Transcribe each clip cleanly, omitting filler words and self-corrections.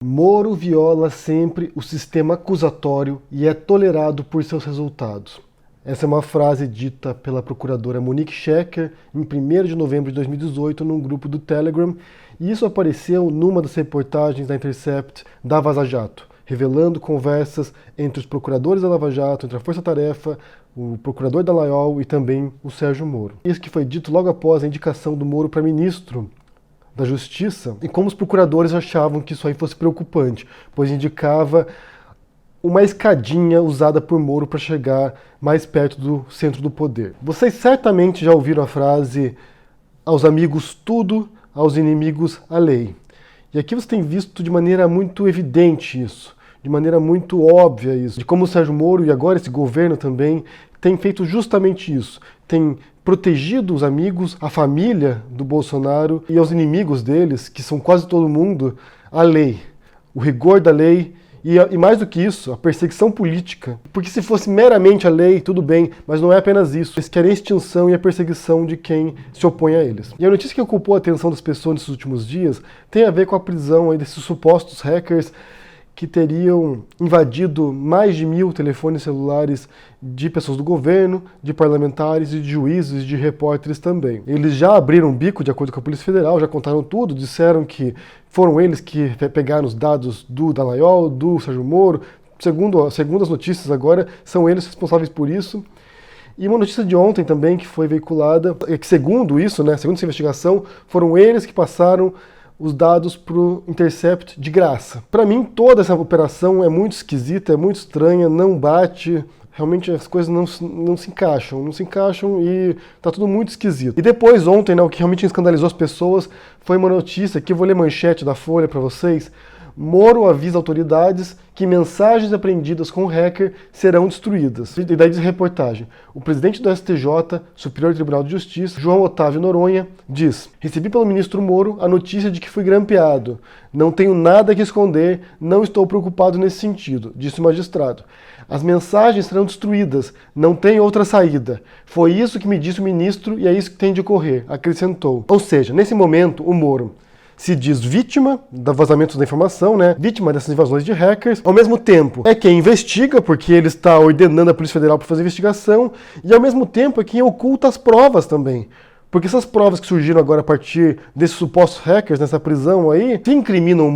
Moro viola sempre o sistema acusatório e é tolerado por seus resultados. Essa é uma frase dita pela procuradora Monique Shecker em 1º de novembro de 2018 num grupo do Telegram, e isso apareceu numa das reportagens da Intercept da Vaza Jato, revelando conversas entre os procuradores da Lava Jato, entre a Força Tarefa, o procurador da Laiol e também o Sérgio Moro. Isso que foi dito logo após a indicação do Moro para ministro da Justiça, e como os procuradores achavam que isso aí fosse preocupante, pois indicava uma escadinha usada por Moro para chegar mais perto do centro do poder. Vocês certamente já ouviram a frase "aos amigos tudo, aos inimigos a lei". E aqui você tem visto de maneira muito evidente isso, de maneira muito óbvia isso, de como o Sérgio Moro e agora esse governo também tem feito justamente isso, tem protegido os amigos, a família do Bolsonaro e aos inimigos deles, que são quase todo mundo, a lei, o rigor da lei e mais do que isso, a perseguição política. Porque se fosse meramente a lei, tudo bem, mas não é apenas isso. Eles querem a extinção e a perseguição de quem se opõe a eles. E a notícia que ocupou a atenção das pessoas nesses últimos dias tem a ver com a prisão aí desses supostos hackers que teriam invadido mais de 1.000 telefones celulares de pessoas do governo, de parlamentares e de juízes, de repórteres também. Eles já abriram o bico, de acordo com a Polícia Federal, já contaram tudo, disseram que foram eles que pegaram os dados do Laiol, do Sérgio Moro. Segundo as notícias agora, são eles responsáveis por isso. E uma notícia de ontem também que foi veiculada, é que segundo isso, segundo essa investigação, foram eles que passaram os dados para o Intercept de graça. Para mim, toda essa operação é muito esquisita, é muito estranha, não bate, realmente as coisas não se encaixam e tá tudo muito esquisito. E depois, ontem, o que realmente escandalizou as pessoas foi uma notícia, que eu vou ler manchete da Folha para vocês. Moro avisa autoridades que mensagens apreendidas com o hacker serão destruídas. E daí diz a reportagem: o presidente do STJ, Superior Tribunal de Justiça, João Otávio Noronha, diz: recebi pelo ministro Moro a notícia de que fui grampeado. Não tenho nada que esconder, não estou preocupado nesse sentido, disse o magistrado. As mensagens serão destruídas, não tem outra saída. Foi isso que me disse o ministro e é isso que tem de ocorrer, acrescentou. Ou seja, nesse momento, o Moro se diz vítima dos vazamentos da informação, vítima dessas invasões de hackers. Ao mesmo tempo, é quem investiga, porque ele está ordenando a Polícia Federal para fazer investigação, e ao mesmo tempo é quem oculta as provas também. Porque essas provas que surgiram agora a partir desses supostos hackers nessa prisão aí, se incriminam o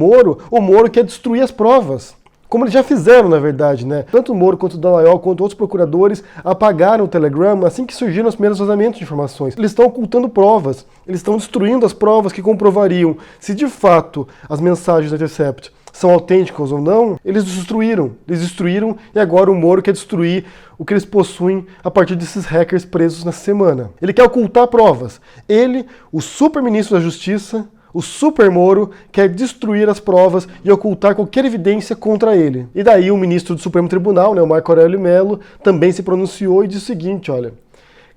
Moro quer destruir as provas. Como eles já fizeram, na verdade, Tanto o Moro quanto o Laiol, quanto outros procuradores apagaram o Telegram assim que surgiram os primeiros vazamentos de informações. Eles estão ocultando provas, eles estão destruindo as provas que comprovariam se de fato as mensagens da Intercept são autênticas ou não. Eles destruíram e agora o Moro quer destruir o que eles possuem a partir desses hackers presos nessa semana. Ele quer ocultar provas. Ele, o super-ministro da Justiça, o Super Moro, quer destruir as provas e ocultar qualquer evidência contra ele. E daí o ministro do Supremo Tribunal, o Marco Aurélio Mello, também se pronunciou e disse o seguinte: olha,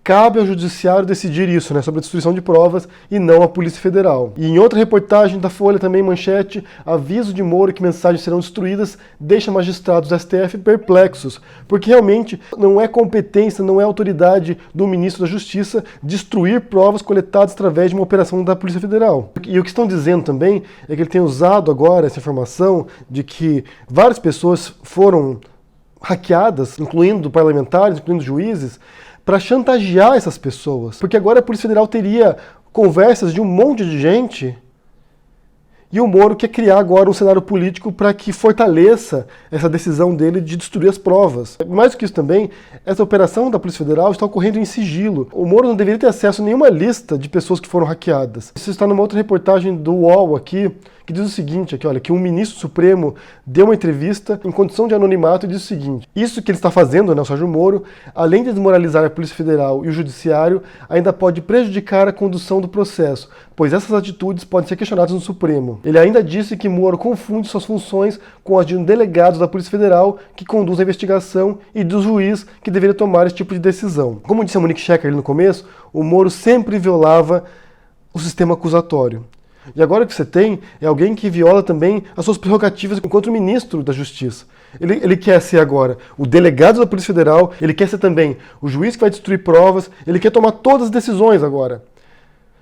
cabe ao judiciário decidir isso, sobre a destruição de provas e não a Polícia Federal. E em outra reportagem da Folha, também manchete, aviso de Moro que mensagens serão destruídas deixa magistrados do STF perplexos, porque realmente não é competência, não é autoridade do ministro da Justiça destruir provas coletadas através de uma operação da Polícia Federal. E o que estão dizendo também é que ele tem usado agora essa informação de que várias pessoas foram hackeadas, incluindo parlamentares, incluindo juízes, para chantagear essas pessoas. Porque agora a Polícia Federal teria conversas de um monte de gente e o Moro quer criar agora um cenário político para que fortaleça essa decisão dele de destruir as provas. Mais do que isso também, essa operação da Polícia Federal está ocorrendo em sigilo. O Moro não deveria ter acesso a nenhuma lista de pessoas que foram hackeadas. Isso está numa outra reportagem do UOL aqui, que diz o seguinte, que um ministro supremo deu uma entrevista em condição de anonimato e diz o seguinte: isso que ele está fazendo, o Sérgio Moro, além de desmoralizar a Polícia Federal e o Judiciário, ainda pode prejudicar a condução do processo, pois essas atitudes podem ser questionadas no Supremo. Ele ainda disse que Moro confunde suas funções com as de um delegado da Polícia Federal que conduz a investigação e do juiz que deveria tomar esse tipo de decisão. Como disse a Monique Shecker ali no começo, o Moro sempre violava o sistema acusatório. E agora o que você tem é alguém que viola também as suas prerrogativas enquanto ministro da Justiça. Ele quer ser agora o delegado da Polícia Federal, ele quer ser também o juiz que vai destruir provas, ele quer tomar todas as decisões agora.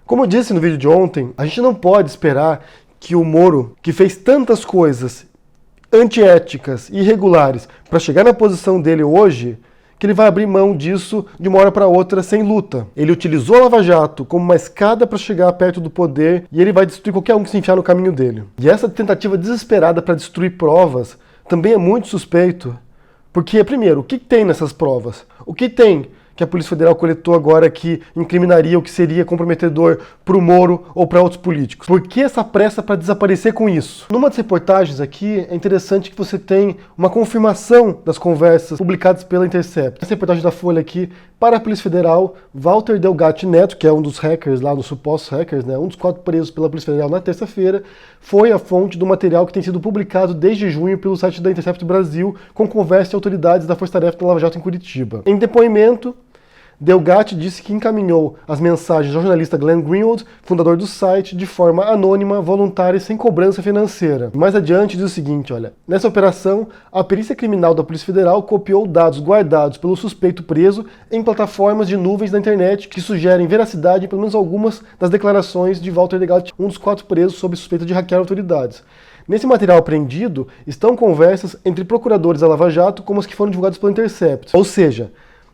Como eu disse no vídeo de ontem, a gente não pode esperar que o Moro, que fez tantas coisas antiéticas e irregulares para chegar na posição dele hoje, que ele vai abrir mão disso de uma hora para outra sem luta. Ele utilizou a Lava Jato como uma escada para chegar perto do poder e ele vai destruir qualquer um que se enfiar no caminho dele. E essa tentativa desesperada para destruir provas também é muito suspeito, porque, primeiro, o que tem nessas provas? O que tem que a Polícia Federal coletou agora que incriminaria o que seria comprometedor para o Moro ou para outros políticos? Por que essa pressa para desaparecer com isso? Numa das reportagens aqui, é interessante que você tem uma confirmação das conversas publicadas pela Intercept. Essa reportagem da Folha aqui, para a Polícia Federal, Walter Delgatti Neto, que é um dos hackers lá, dos supostos hackers, né, um dos 4 presos pela Polícia Federal na terça-feira, foi a fonte do material que tem sido publicado desde junho pelo site da Intercept Brasil, com conversa de autoridades da Força Tarefa da Lava Jato em Curitiba. Em depoimento, Delgatti disse que encaminhou as mensagens ao jornalista Glenn Greenwald, fundador do site, de forma anônima, voluntária e sem cobrança financeira. Mais adiante diz o seguinte, olha, nessa operação, a perícia criminal da Polícia Federal copiou dados guardados pelo suspeito preso em plataformas de nuvens da internet que sugerem veracidade em pelo menos algumas das declarações de Walter Delgatti, um dos 4 presos sob suspeita de hackear autoridades. Nesse material apreendido estão conversas entre procuradores da Lava Jato como as que foram divulgadas pelo Intercept. Ou seja,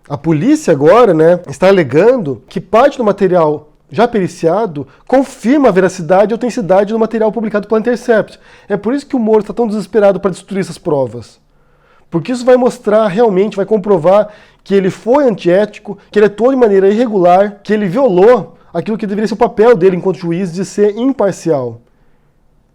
a polícia agora, está alegando que parte do material já periciado confirma a veracidade e autenticidade do material publicado pela Intercept. É por isso que o Moro está tão desesperado para destruir essas provas. Porque isso vai mostrar realmente, vai comprovar que ele foi antiético, que ele atuou de maneira irregular, que ele violou aquilo que deveria ser o papel dele enquanto juiz de ser imparcial.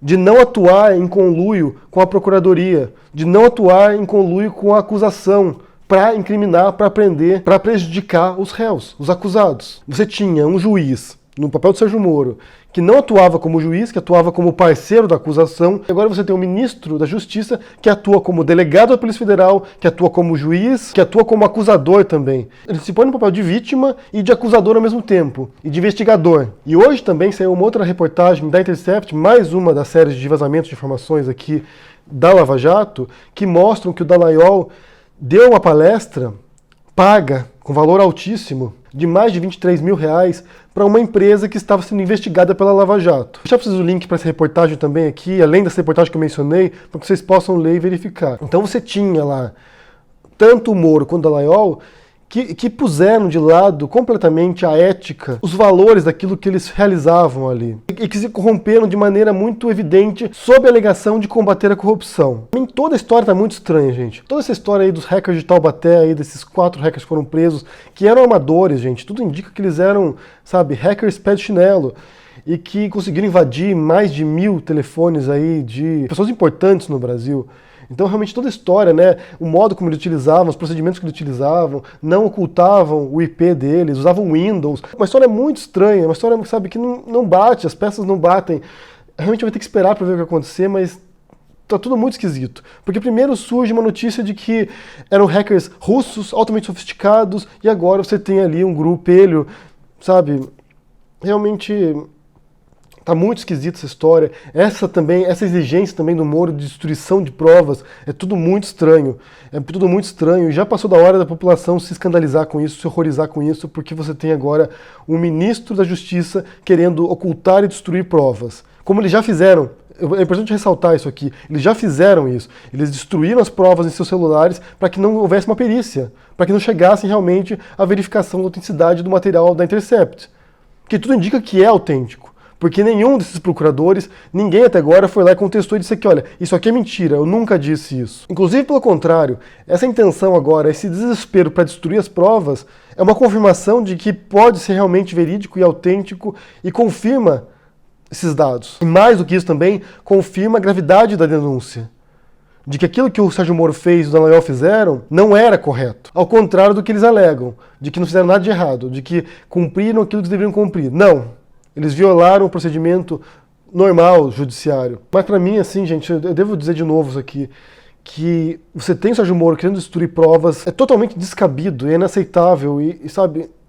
De não atuar em conluio com a procuradoria, de não atuar em conluio com a acusação, para incriminar, para prender, para prejudicar os réus, os acusados. Você tinha um juiz, no papel do Sérgio Moro, que não atuava como juiz, que atuava como parceiro da acusação. E agora você tem um ministro da Justiça que atua como delegado da Polícia Federal, que atua como juiz, que atua como acusador também. Ele se põe no papel de vítima e de acusador ao mesmo tempo, e de investigador. E hoje também saiu uma outra reportagem da Intercept, mais uma das séries de vazamentos de informações aqui da Lava Jato, que mostram que o Dallagnol deu uma palestra paga, com valor altíssimo, de mais de 23 mil reais, para uma empresa que estava sendo investigada pela Lava Jato. Eu já preciso do link para essa reportagem também aqui, além dessa reportagem que eu mencionei, para que vocês possam ler e verificar. Então você tinha lá, tanto o Moro quanto o Dallagnol, que puseram de lado completamente a ética, os valores daquilo que eles realizavam ali, e que se corromperam de maneira muito evidente sob a alegação de combater a corrupção. Pra mim, toda a história tá muito estranha, gente. Toda essa história aí dos hackers de Taubaté, aí, desses 4 hackers que foram presos, que eram amadores, gente, tudo indica que eles eram, hackers pé de chinelo, e que conseguiram invadir mais de 1000 telefones aí de pessoas importantes no Brasil. Então, realmente, toda a história, o modo como eles utilizavam, os procedimentos que eles utilizavam, não ocultavam o IP deles, usavam Windows. Uma história muito estranha, uma história, que não bate, as peças não batem. Realmente vai ter que esperar para ver o que vai acontecer, mas tá tudo muito esquisito. Porque primeiro surge uma notícia de que eram hackers russos, altamente sofisticados, e agora você tem ali um grupelho, realmente tá muito esquisita essa história. Essa exigência também do Moro de destruição de provas, é tudo muito estranho. É tudo muito estranho. E já passou da hora da população se escandalizar com isso, se horrorizar com isso, porque você tem agora um ministro da Justiça querendo ocultar e destruir provas. Como eles já fizeram. É importante ressaltar isso aqui. Eles já fizeram isso. Eles destruíram as provas em seus celulares para que não houvesse uma perícia, para que não chegasse realmente a verificação da autenticidade do material da Intercept. Que tudo indica que é autêntico. Porque nenhum desses procuradores, ninguém até agora foi lá e contestou e disse aqui, olha, isso aqui é mentira, eu nunca disse isso. Inclusive, pelo contrário, essa intenção agora, esse desespero para destruir as provas, é uma confirmação de que pode ser realmente verídico e autêntico e confirma esses dados. E mais do que isso também, confirma a gravidade da denúncia. De que aquilo que o Sérgio Moro fez e o Dallagnol fizeram não era correto. Ao contrário do que eles alegam, de que não fizeram nada de errado, de que cumpriram aquilo que deveriam cumprir. Não. Eles violaram o procedimento normal judiciário. Mas para mim, gente, eu devo dizer de novo isso aqui, que você tem o Sérgio Moro querendo destruir provas, é totalmente descabido, é inaceitável e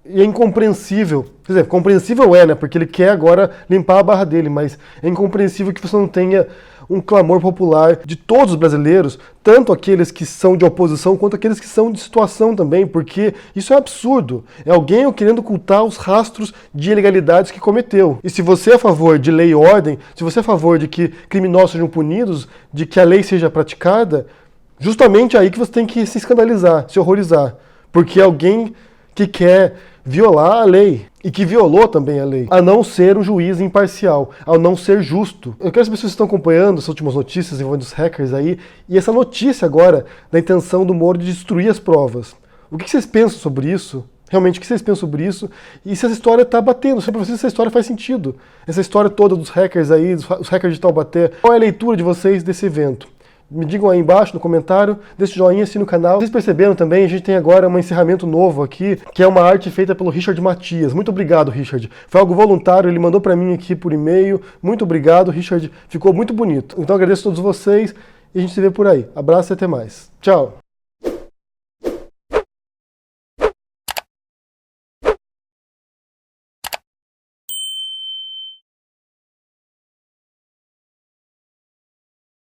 é incompreensível. Quer dizer, compreensível porque ele quer agora limpar a barra dele, mas é incompreensível que você não tenha um clamor popular de todos os brasileiros, tanto aqueles que são de oposição quanto aqueles que são de situação também, porque isso é absurdo. É alguém querendo ocultar os rastros de ilegalidades que cometeu. E se você é a favor de lei e ordem, se você é a favor de que criminosos sejam punidos, de que a lei seja praticada, justamente aí que você tem que se escandalizar, se horrorizar. Porque é alguém que quer violar a lei, e que violou também a lei, a não ser um juiz imparcial, a não ser justo. Eu quero saber se vocês estão acompanhando as últimas notícias envolvendo os hackers aí, e essa notícia agora da intenção do Moro de destruir as provas. O que vocês pensam sobre isso? Realmente, o que vocês pensam sobre isso? E se essa história está batendo? Se para vocês essa história faz sentido? Essa história toda dos hackers aí, os hackers de Taubaté, qual é a leitura de vocês desse evento? Me digam aí embaixo no comentário, deixe o joinha, assine o canal. Vocês perceberam também, a gente tem agora um encerramento novo aqui, que é uma arte feita pelo Richard Matias. Muito obrigado, Richard. Foi algo voluntário, ele mandou para mim aqui por e-mail. Muito obrigado, Richard. Ficou muito bonito. Então agradeço a todos vocês e a gente se vê por aí. Abraço e até mais. Tchau!